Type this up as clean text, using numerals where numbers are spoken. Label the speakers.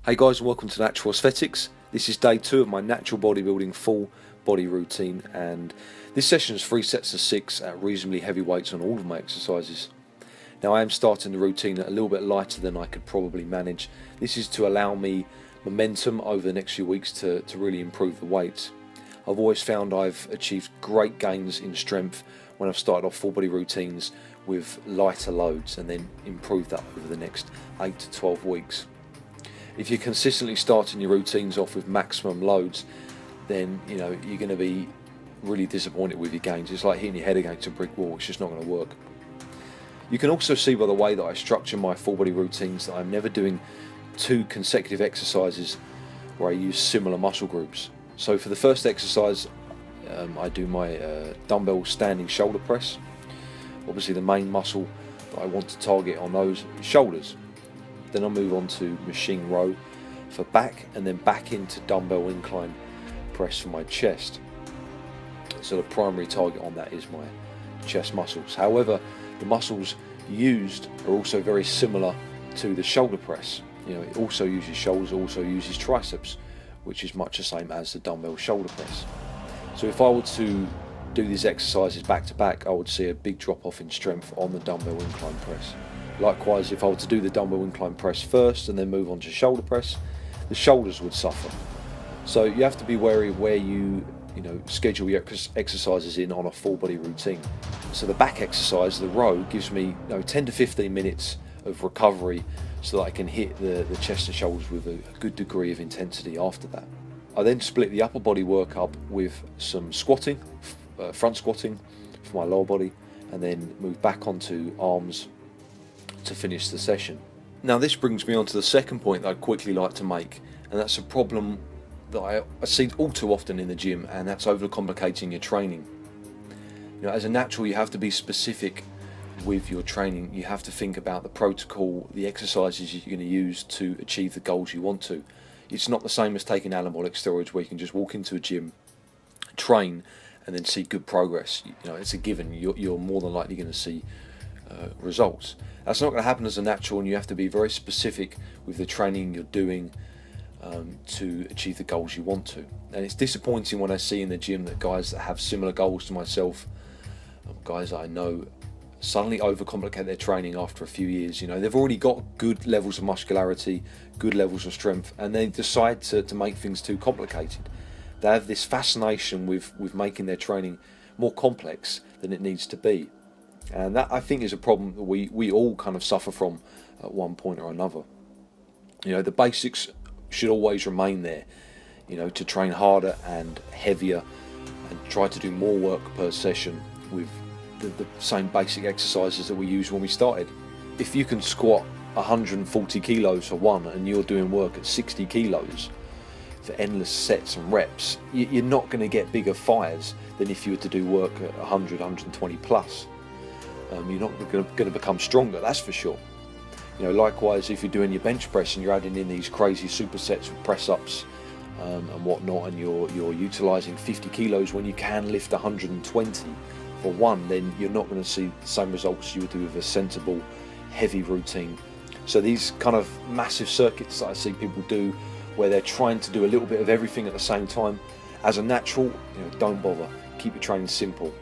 Speaker 1: Hey guys, and welcome to Natural Aesthetics. This is day 2 of my natural bodybuilding full body routine, and this session is 3 sets of 6 at reasonably heavy weights on all of my exercises. Now I am starting the routine a little bit lighter than I could probably manage. This is to allow me momentum over the next few weeks to really improve the weights. I've always found I've achieved great gains in strength when I've started off full body routines with lighter loads and then improved that over the next 8 to 12 weeks. If you're consistently starting your routines off with maximum loads, then you're going to be really disappointed with your gains. It's like hitting your head against a brick wall. It's just not going to work. You can also see by the way that I structure my full body routines that I'm never doing 2 consecutive exercises where I use similar muscle groups. So for the first exercise, I do my dumbbell standing shoulder press. Obviously the main muscle that I want to target on those is shoulders. Then I'll move on to machine row for back, and then back into dumbbell incline press for my chest. So the primary target on that is my chest muscles. However, the muscles used are also very similar to the shoulder press. It also uses shoulders, also uses triceps, which is much the same as the dumbbell shoulder press. So if I were to do these exercises back to back, I would see a big drop off in strength on the dumbbell incline press. Likewise, if I were to do the dumbbell incline press first and then move on to shoulder press, the shoulders would suffer. So you have to be wary of where you schedule your exercises in on a full body routine. So the back exercise, the row, gives me 10 to 15 minutes of recovery so that I can hit the chest and shoulders with a good degree of intensity after that. I then split the upper body work up with some squatting, front squatting for my lower body, and then move back onto arms to finish the session. Now this brings me on to the second point that I'd quickly like to make, and that's a problem that I see all too often in the gym, and that's overcomplicating your training. As a natural, you have to be specific with your training. You have to think about the protocol, the exercises you're going to use to achieve the goals you want to. It's not the same as taking anabolic steroids where you can just walk into a gym, train, and then see good progress. It's a given. You're more than likely going to see results. That's not going to happen as a natural, and you have to be very specific with the training you're doing to achieve the goals you want to. And it's disappointing when I see in the gym that guys that have similar goals to myself, guys that I know, suddenly overcomplicate their training after a few years. They've already got good levels of muscularity, good levels of strength, and they decide to make things too complicated. They have this fascination with making their training more complex than it needs to be. And that, I think, is a problem that we all kind of suffer from at one point or another. The basics should always remain there, to train harder and heavier and try to do more work per session with the same basic exercises that we used when we started. If you can squat 140 kilos for one and you're doing work at 60 kilos for endless sets and reps, you're not going to get bigger fires than if you were to do work at 100, 120 plus. You're not going to become stronger, that's for sure. Likewise, if you're doing your bench press and you're adding in these crazy supersets with press ups and whatnot, and you're utilizing 50 kilos when you can lift 120 for one, then you're not going to see the same results you would do with a sensible, heavy routine. So these kind of massive circuits that I see people do, where they're trying to do a little bit of everything at the same time, as a natural, don't bother. Keep your training simple.